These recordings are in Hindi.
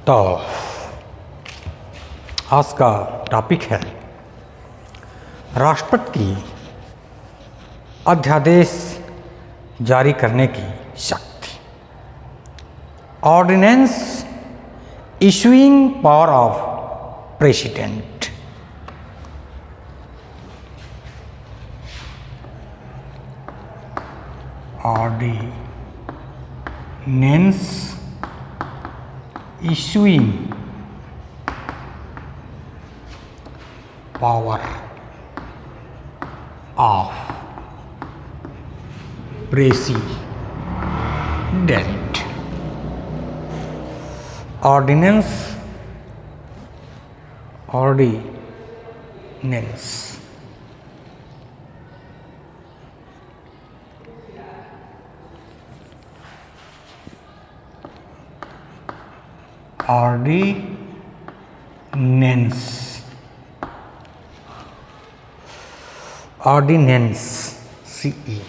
तो आज का टॉपिक है राष्ट्रपति की अध्यादेश जारी करने की शक्ति। Ordinance issuing power of president. Ordinance issuing power of president। ordinance CE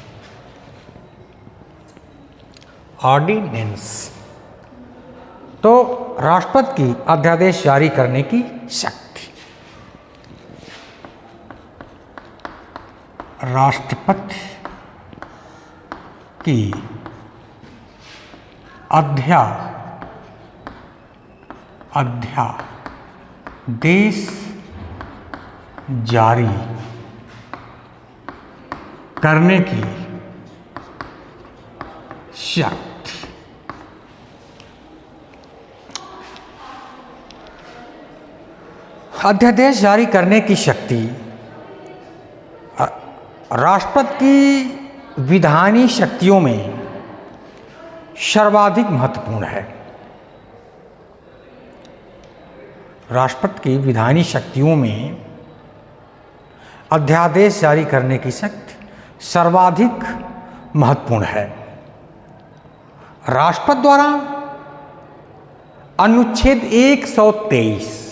ordinance तो राष्ट्रपति की अध्यादेश जारी करने की शक्ति। राष्ट्रपति की अध्यादेश जारी करने की शक्ति। अध्यादेश जारी करने की शक्ति राष्ट्रपति की विधायी शक्तियों में सर्वाधिक महत्वपूर्ण है। राष्ट्रपति की विधायी शक्तियों में अध्यादेश जारी करने की शक्ति सर्वाधिक महत्वपूर्ण है। राष्ट्रपति द्वारा अनुच्छेद 123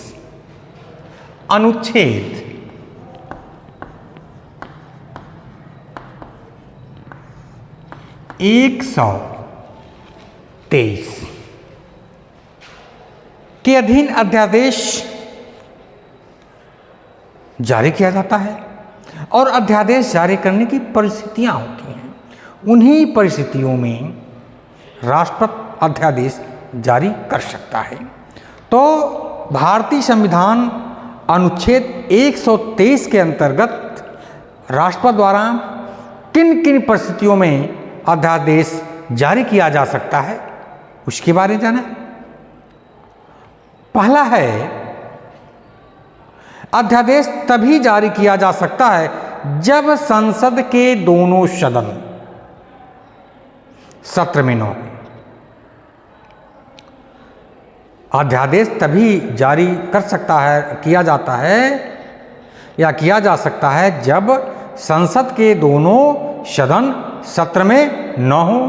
के अधीन अध्यादेश जारी किया जाता है और अध्यादेश जारी करने की परिस्थितियां होती हैं। उन्हीं परिस्थितियों में राष्ट्रपति अध्यादेश जारी कर सकता है। तो भारतीय संविधान अनुच्छेद 123 के अंतर्गत राष्ट्रपति द्वारा किन किन परिस्थितियों में अध्यादेश जारी किया जा सकता है उसके बारे में जाना। पहला है, अध्यादेश तभी जारी किया जा सकता है जब संसद के दोनों सदन सत्र में न हो। अध्यादेश तभी जारी किया जा सकता है जब संसद के दोनों सदन सत्र में न हो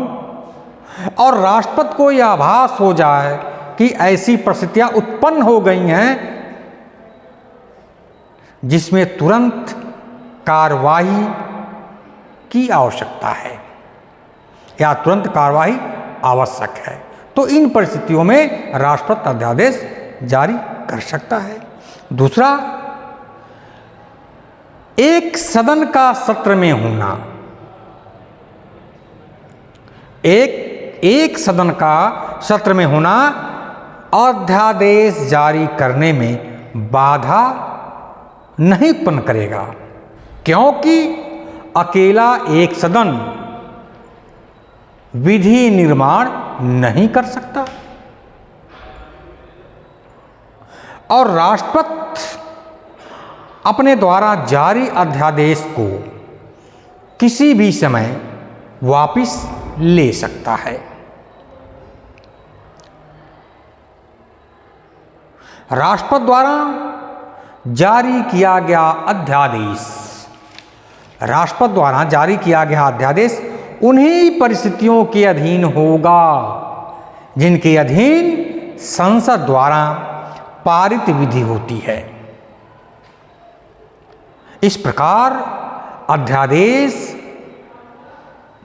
और राष्ट्रपति को यह आभास हो जाए कि ऐसी परिस्थितियां उत्पन्न हो गई हैं जिसमें तुरंत कार्रवाई की आवश्यकता है या तुरंत कार्रवाई आवश्यक है। तो इन परिस्थितियों में राष्ट्रपति अध्यादेश जारी कर सकता है। दूसरा, एक सदन का सत्र में होना। एक सदन का सत्र में होना अध्यादेश जारी करने में बाधा नहीं उत्पन्न करेगा, क्योंकि अकेला एक सदन विधि निर्माण नहीं कर सकता और राष्ट्रपति अपने द्वारा जारी अध्यादेश को किसी भी समय वापस ले सकता है। राष्ट्रपति द्वारा जारी किया गया अध्यादेश उन्हीं परिस्थितियों के अधीन होगा जिनके अधीन संसद द्वारा पारित विधि होती है। इस प्रकार अध्यादेश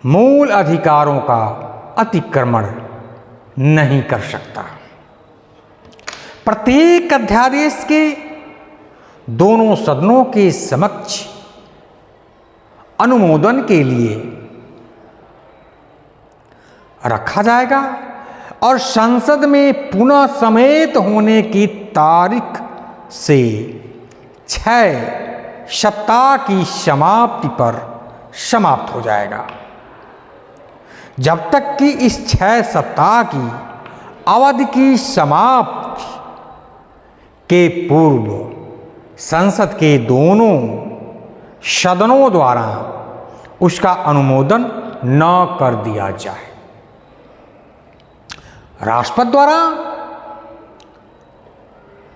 मूल अधिकारों का अतिक्रमण नहीं कर सकता, प्रत्येक अध्यादेश के दोनों सदनों के समक्ष अनुमोदन के लिए रखा जाएगा और संसद में पुनः समेत होने की तारीख से 6 सप्ताह की समाप्ति पर समाप्त हो जाएगा। जब तक कि इस 6 सप्ताह की अवधि की समाप्ति के पूर्व संसद के दोनों सदनों द्वारा उसका अनुमोदन न कर दिया जाए। राष्ट्रपति द्वारा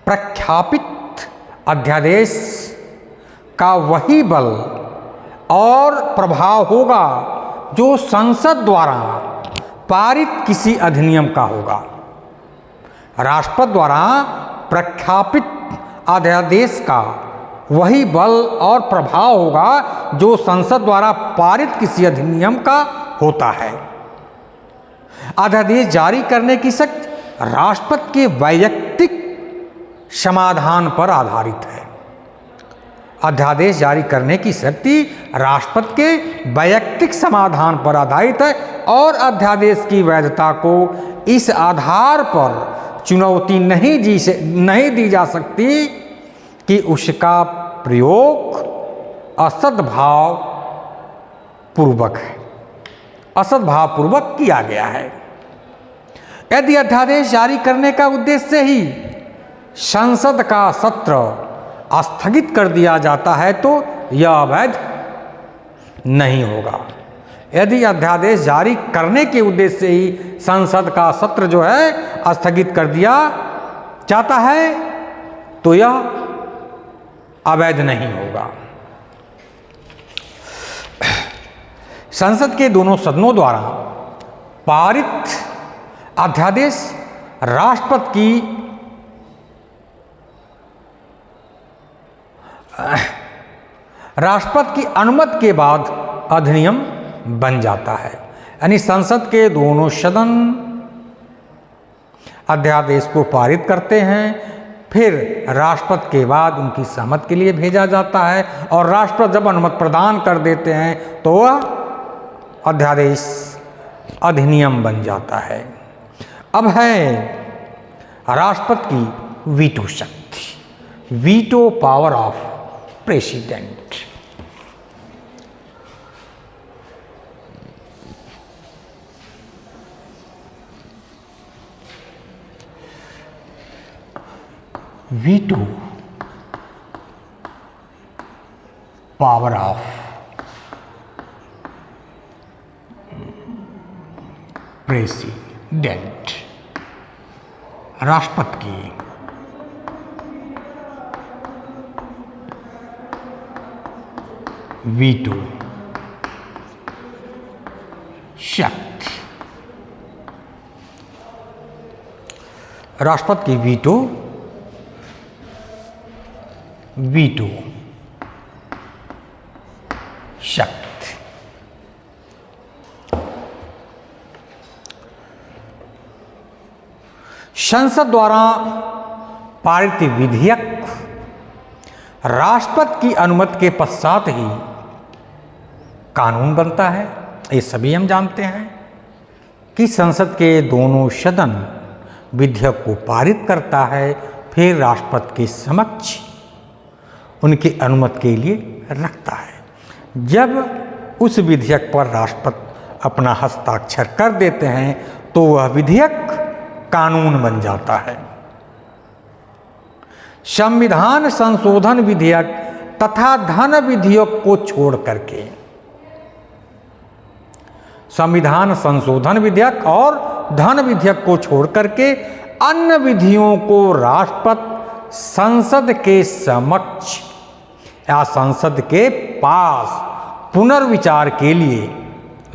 प्रख्यापित अध्यादेश का वही बल और प्रभाव होगा जो संसद द्वारा पारित किसी अधिनियम का होगा। राष्ट्रपति द्वारा प्रख्यापित अध्यादेश का वही बल और प्रभाव होगा जो संसद द्वारा पारित किसी अधिनियम का होता है। अध्यादेश जारी करने की शक्ति राष्ट्रपति के वैयक्तिक समाधान पर आधारित है। अध्यादेश जारी करने की शक्ति राष्ट्रपति के वैयक्तिक समाधान पर आधारित है और अध्यादेश की वैधता को इस आधार पर चुनौती नहीं दी जा सकती कि उसका प्रयोग असद्भाव पूर्वक है, असद्भाव पूर्वक किया गया है। यदि अध्यादेश जारी करने का उद्देश्य ही संसद का सत्र स्थगित कर दिया जाता है तो यह अवैध नहीं होगा। यदि अध्यादेश जारी करने के उद्देश्य से ही संसद का सत्र जो है स्थगित कर दिया जाता है तो यह अवैध नहीं होगा। संसद के दोनों सदनों द्वारा पारित अध्यादेश राष्ट्रपति की अनुमति के बाद अधिनियम बन जाता है। यानी संसद के दोनों सदन अध्यादेश को पारित करते हैं, फिर राष्ट्रपति के बाद उनकी सहमति के लिए भेजा जाता है और राष्ट्रपति जब अनुमति प्रदान कर देते हैं तो वह अध्यादेश अधिनियम बन जाता है। अब है राष्ट्रपति की वीटो शक्ति, veto power of president. Veto power of president, राष्ट्रपति की वीटो शक्ति। राष्ट्रपति की वीटो शक्ति। संसद द्वारा पारित विधेयक राष्ट्रपति की अनुमति के पश्चात ही कानून बनता है। ये सभी हम जानते हैं कि संसद के दोनों सदन विधेयक को पारित करता है, फिर राष्ट्रपति के समक्ष उनकी अनुमति के लिए रखता है। जब उस विधेयक पर राष्ट्रपति अपना हस्ताक्षर कर देते हैं तो वह विधेयक कानून बन जाता है। संविधान संशोधन विधेयक तथा धन विधेयक को छोड़ करके, संविधान संशोधन विधेयक और धन विधेयक को छोड़ करके अन्य विधियों को राष्ट्रपति संसद के समक्ष या संसद के पास पुनर्विचार के लिए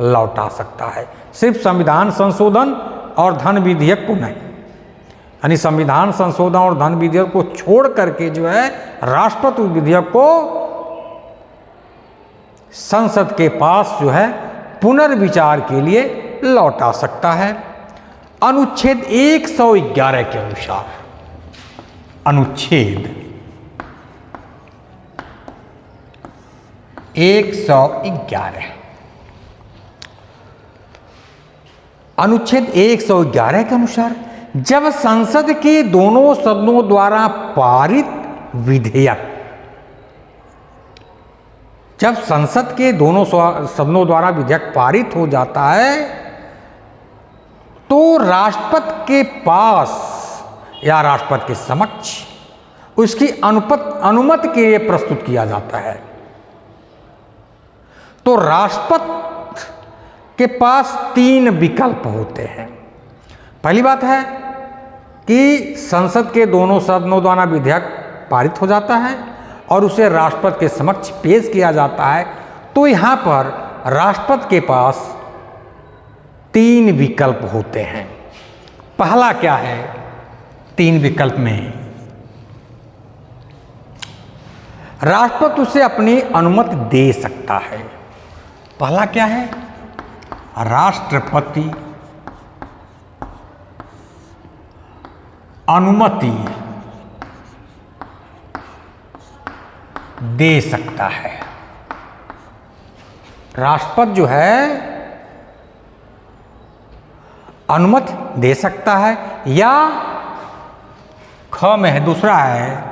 लौटा सकता है। सिर्फ संविधान संशोधन और धन विधेयक को नहीं, यानी संविधान संशोधन और धन विधेयक को छोड़ करके जो है राष्ट्रपति विधेयक को संसद के पास जो है पुनर्विचार के लिए लौटा सकता है। अनुच्छेद 111 के अनुसार अनुच्छेद 111। अनुच्छेद 111 के अनुसार जब संसद के दोनों सदनों द्वारा पारित विधेयक, जब संसद के दोनों सदनों द्वारा विधेयक पारित हो जाता है तो राष्ट्रपति के पास या राष्ट्रपति के समक्ष उसकी अनुमति के लिए प्रस्तुत किया जाता है। तो राष्ट्रपति के पास 3 विकल्प होते हैं। पहली बात है कि संसद के दोनों सदनों द्वारा विधेयक पारित हो जाता है और उसे राष्ट्रपति के समक्ष पेश किया जाता है। तो यहाँ पर राष्ट्रपति के पास 3 विकल्प होते हैं। पहला क्या है? 3 विकल्प में राष्ट्रपति उसे अपनी अनुमति दे सकता है। पहला क्या है? राष्ट्रपति अनुमति दे सकता है। राष्ट्रपति जो है अनुमति दे सकता है, या ख में है दूसरा है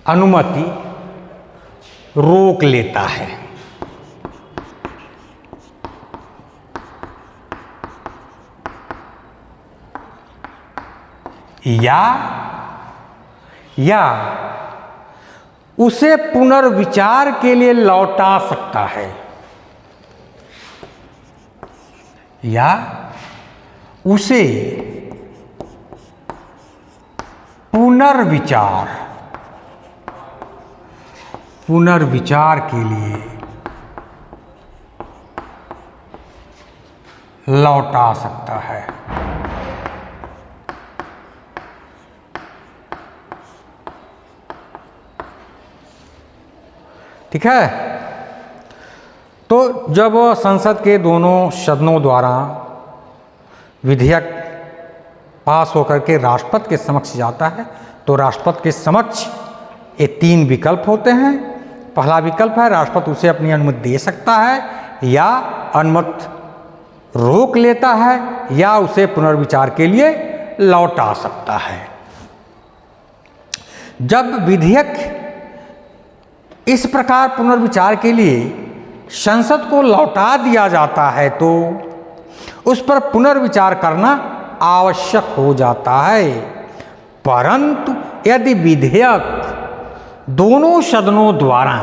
अनुमति रोक लेता है। या उसे पुनर्विचार के लिए लौटा सकता है, या उसे पुनर्विचार के लिए लौटा सकता है। ठीक है। तो जब संसद के दोनों सदनों द्वारा विधेयक पास होकर के राष्ट्रपति के समक्ष जाता है तो राष्ट्रपति के समक्ष ये 3 विकल्प होते हैं। पहला विकल्प है राष्ट्रपति उसे अपनी अनुमति दे सकता है, या अनुमति रोक लेता है, या उसे पुनर्विचार के लिए लौटा सकता है। जब विधेयक इस प्रकार पुनर्विचार के लिए संसद को लौटा दिया जाता है तो उस पर पुनर्विचार करना आवश्यक हो जाता है। परंतु यदि विधेयक दोनों सदनों द्वारा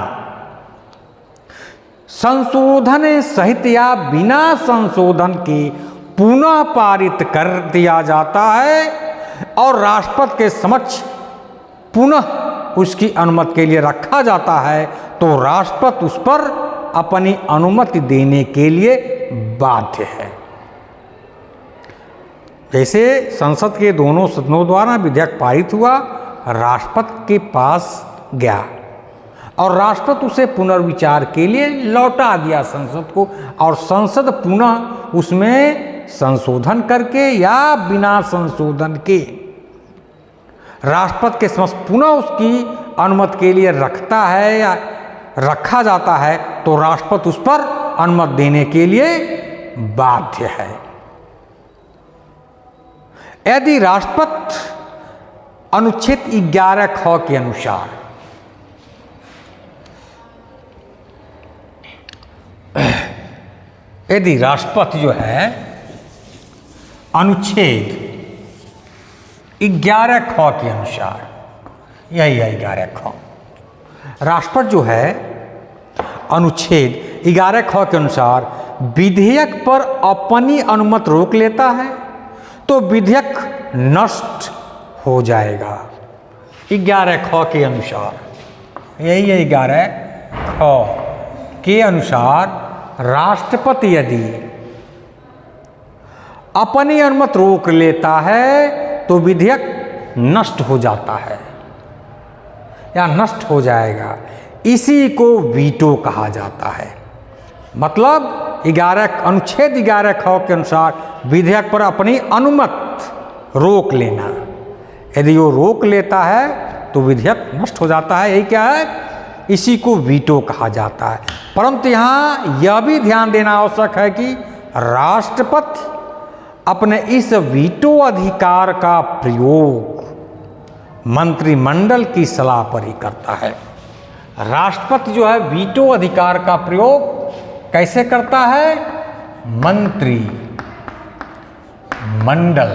संशोधन सहित या बिना संशोधन के पुनः पारित कर दिया जाता है और राष्ट्रपति के समक्ष पुनः उसकी अनुमति के लिए रखा जाता है तो राष्ट्रपति उस पर अपनी अनुमति देने के लिए बाध्य है। जैसे संसद के दोनों सदनों द्वारा विधेयक पारित हुआ, राष्ट्रपति के पास गया और राष्ट्रपति उसे पुनर्विचार के लिए लौटा दिया संसद को, और संसद पुनः उसमें संशोधन करके या बिना संशोधन के राष्ट्रपति के समक्ष पुनः उसकी अनुमति के लिए रखता है या रखा जाता है तो राष्ट्रपति उस पर अनुमति देने के लिए बाध्य है। यदि राष्ट्रपति अनुच्छेद 11 ख के अनुसार यदि राष्ट्रपति जो है अनुच्छेद 11 ख के अनुसार, यही है 11 ख, राष्ट्रपति जो है अनुच्छेद 11 ख के अनुसार विधेयक पर अपनी अनुमति रोक लेता है तो विधेयक नष्ट हो जाएगा। 11 ख के अनुसार, यही है 11 ख के अनुसार राष्ट्रपति यदि अपनी अनुमति रोक लेता है तो विधेयक नष्ट हो जाता है या नष्ट हो जाएगा। इसी को वीटो कहा जाता है। मतलब अनुच्छेद 11 ख के अनुसार विधेयक पर अपनी अनुमति रोक लेना। यदि वो रोक लेता है तो विधेयक नष्ट हो जाता है। यही क्या है, इसी को वीटो कहा जाता है। परंतु यहाँ यह भी ध्यान देना आवश्यक है कि राष्ट्रपति अपने इस वीटो अधिकार का प्रयोग मंत्रिमंडल की सलाह पर ही करता है। राष्ट्रपति जो है वीटो अधिकार का प्रयोग कैसे करता है, मंत्रिमंडल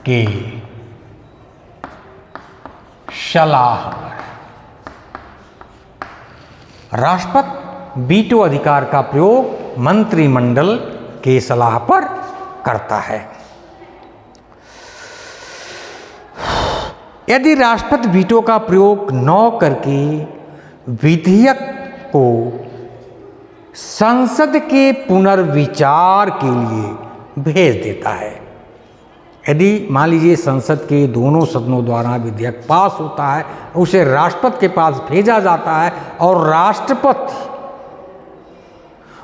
के सलाह पर। राष्ट्रपति वीटो अधिकार का प्रयोग मंत्रिमंडल के सलाह पर करता है। यदि राष्ट्रपति वीटो का प्रयोग न करके विधेयक को संसद के पुनर्विचार के लिए भेज देता है, यदि मान लीजिए संसद के दोनों सदनों द्वारा विधेयक पास होता है, उसे राष्ट्रपति के पास भेजा जाता है और राष्ट्रपति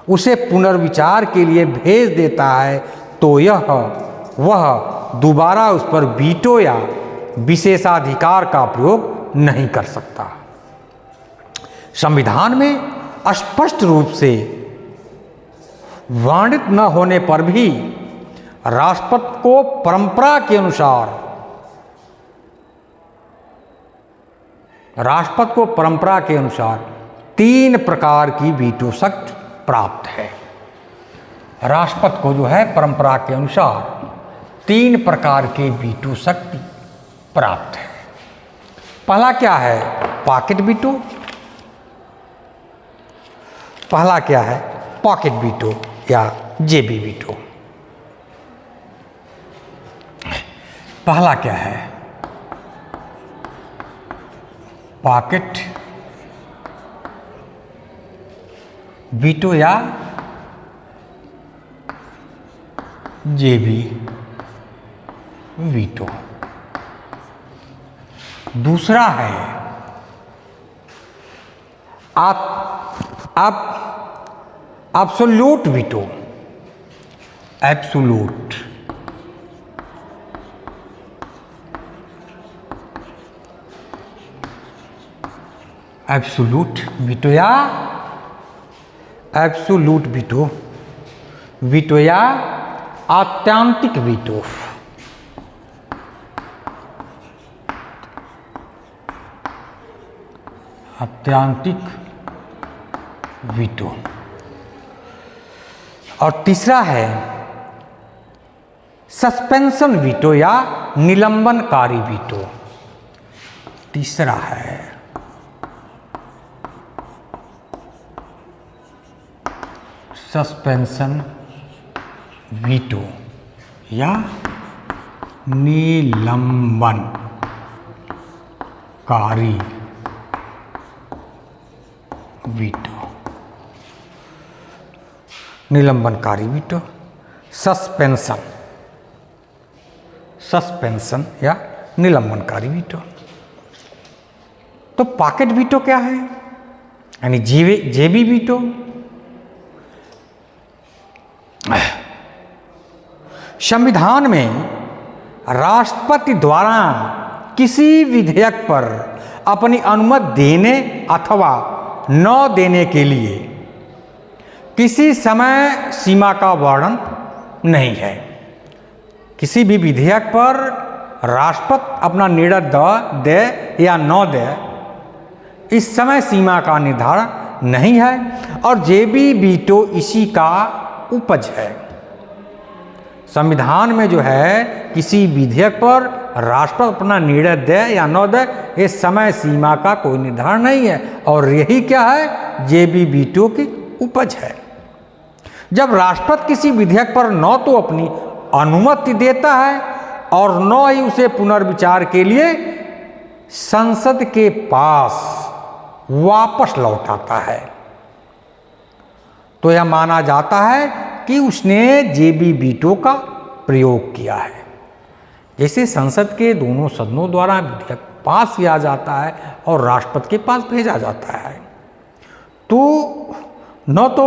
उसे पुनर्विचार के लिए भेज देता है, तो वह दोबारा उस पर वीटो या विशेषाधिकार का प्रयोग नहीं कर सकता। संविधान में स्पष्ट रूप से वर्णित न होने पर भी राष्ट्रपति को परंपरा के अनुसार 3 प्रकार की वीटो शक्ति प्राप्त है। राष्ट्रपति को जो है परंपरा के अनुसार 3 प्रकार के वीटो शक्ति प्राप्त है। पहला क्या है, पॉकेट वीटो। पहला क्या है, पॉकेट वीटो या जेबी वीटो। पहला क्या है, पॉकेट वीटो या जेबी वीटो। दूसरा है एब्सोल्यूट वीटो। एब्सोल्यूट वीटो या एब्सोल्यूट वीटो या आत्यांतिक वीटो। आत्यांतिक वीटो। और तीसरा है सस्पेंशन वीटो या निलंबनकारी वीटो। तीसरा है सस्पेंशन वीटो या निलंबनकारी वीटो। निलंबनकारी वीटो, सस्पेंशन या निलंबनकारी वीटो। तो पॉकेट वीटो क्या है, यानी जेबी वीटो। संविधान में राष्ट्रपति द्वारा किसी विधेयक पर अपनी अनुमति देने अथवा न देने के लिए किसी समय सीमा का वर्णन नहीं है। किसी भी विधेयक पर राष्ट्रपति अपना निर्णय दे या न दे, इस समय सीमा का निर्धारण नहीं है और जेबी वीटो इसी का उपज है। संविधान में जो है किसी विधेयक पर राष्ट्रपति अपना निर्णय दे या न दे, इस समय सीमा का कोई निर्धारण नहीं है और यही क्या है, जेबी वीटो की उपज है। जब राष्ट्रपति किसी विधेयक पर न तो अपनी अनुमति देता है और न ही उसे पुनर्विचार के लिए संसद के पास वापस लौटाता है, तो यह माना जाता है कि उसने जेबी वीटो का प्रयोग किया है। जैसे संसद के दोनों सदनों द्वारा विधेयक पास किया जाता है और राष्ट्रपति के पास भेजा जाता है, तो न तो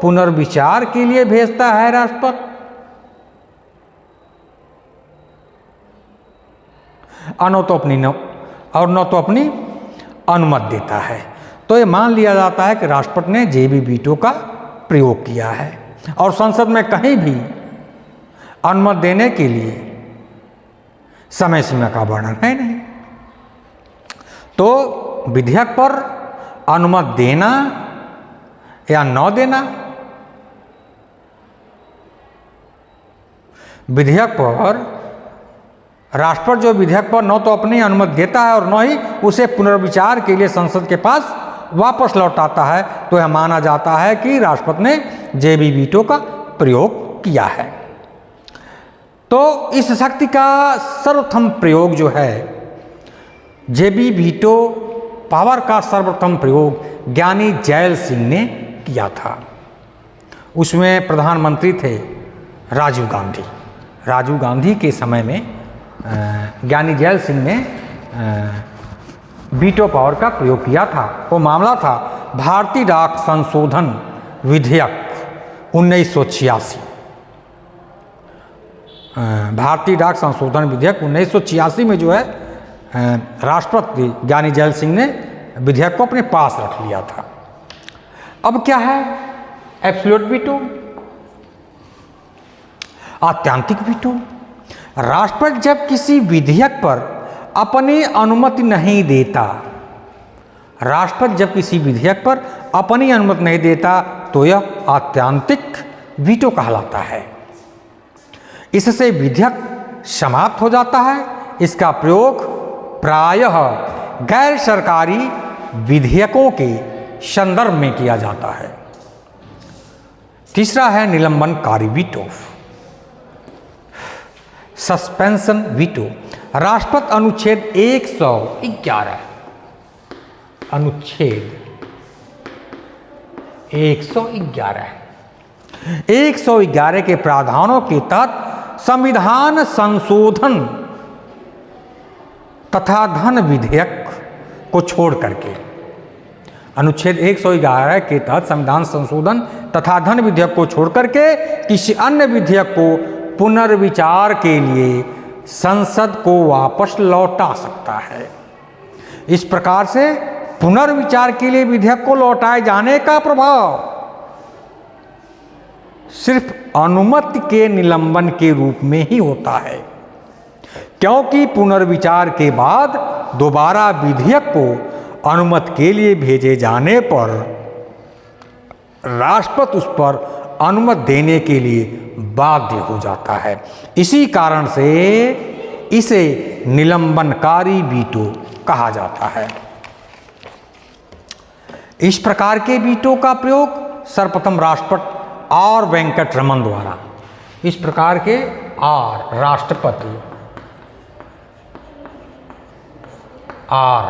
पुनर्विचार के लिए भेजता है राष्ट्रपति और न तो अपनी अनुमति देता है। तो ये मान लिया जाता है कि राष्ट्रपति ने जेबी वीटो का प्रयोग किया है और संसद में कहीं भी अनुमति देने के लिए समय सीमा का वर्णन है नहीं। तो विधेयक पर अनुमति देना या न देना, विधेयक पर राष्ट्रपति जो विधेयक पर न तो अपनी अनुमति देता है और न ही उसे पुनर्विचार के लिए संसद के पास वापस लौटाता है, तो यह माना जाता है कि राष्ट्रपति ने जेबी वीटो का प्रयोग किया है। तो इस शक्ति का सर्वप्रथम प्रयोग जो है, जेबी वीटो पावर का सर्वप्रथम प्रयोग ज्ञानी जैल सिंह ने किया था। उसमें प्रधानमंत्री थे राजीव गांधी। राजीव गांधी के समय में ज्ञानी जैल सिंह ने वीटो पावर का प्रयोग किया था। वो मामला था भारतीय डाक संशोधन विधेयक 1986। भारतीय डाक संशोधन विधेयक 1986 में जो है राष्ट्रपति ज्ञानी जैल सिंह ने विधेयक को अपने पास रख लिया था। अब क्या है एब्सोल्यूट वीटो, आत्यांतिक वीटो। राष्ट्रपति जब किसी विधेयक पर अपनी अनुमति नहीं देता, राष्ट्रपति जब किसी विधेयक पर अपनी अनुमति नहीं देता तो यह आत्यांतिक वीटो कहलाता है। इससे विधेयक समाप्त हो जाता है। इसका प्रयोग प्रायः गैर सरकारी विधेयकों के संदर्भ में किया जाता है। तीसरा है निलंबनकारी वीटो, सस्पेंशन वीटो। राष्ट्रपति अनुच्छेद 111 111 के प्रावधानों के तहत संविधान संशोधन तथा धन विधेयक को छोड़ करके, अनुच्छेद 111 के तहत संविधान संशोधन तथा धन विधेयक को छोड़ करके किसी अन्य विधेयक को पुनर्विचार के लिए संसद को वापस लौटा सकता है। इस प्रकार से पुनर्विचार के लिए विधेयक को लौटाए जाने का प्रभाव सिर्फ अनुमति के निलंबन के रूप में ही होता है, क्योंकि पुनर्विचार के बाद दोबारा विधेयक को अनुमति के लिए भेजे जाने पर राष्ट्रपति उस पर अनुमति देने के लिए बाध्य हो जाता है। इसी कारण से इसे निलंबनकारी वीटो कहा जाता है। इस प्रकार के वीटो का प्रयोग सर्वप्रथम राष्ट्रपति आर वेंकट रमन द्वारा, इस प्रकार के आर राष्ट्रपति आर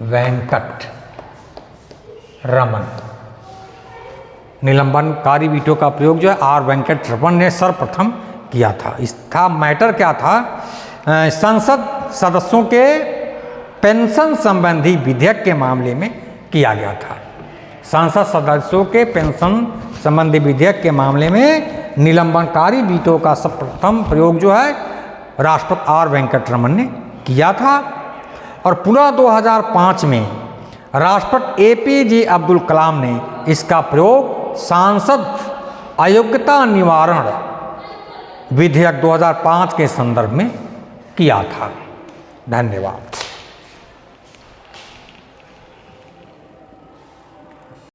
वेंकट रमन, निलंबनकारी वीटो का प्रयोग जो है आर वेंकट रमन ने सर्वप्रथम किया था। इसका मैटर क्या था, संसद सदस्यों के पेंशन संबंधी विधेयक के मामले में किया गया था। संसद सदस्यों के पेंशन संबंधी विधेयक के मामले में निलंबनकारी वीटो का सर्वप्रथम प्रयोग जो है राष्ट्रपति आर वेंकट रमन ने किया था। और पुनः 2005 में राष्ट्रपति एपीजे अब्दुल कलाम ने इसका प्रयोग सांसद अयोग्यता निवारण विधेयक 2005 के संदर्भ में किया था। धन्यवाद।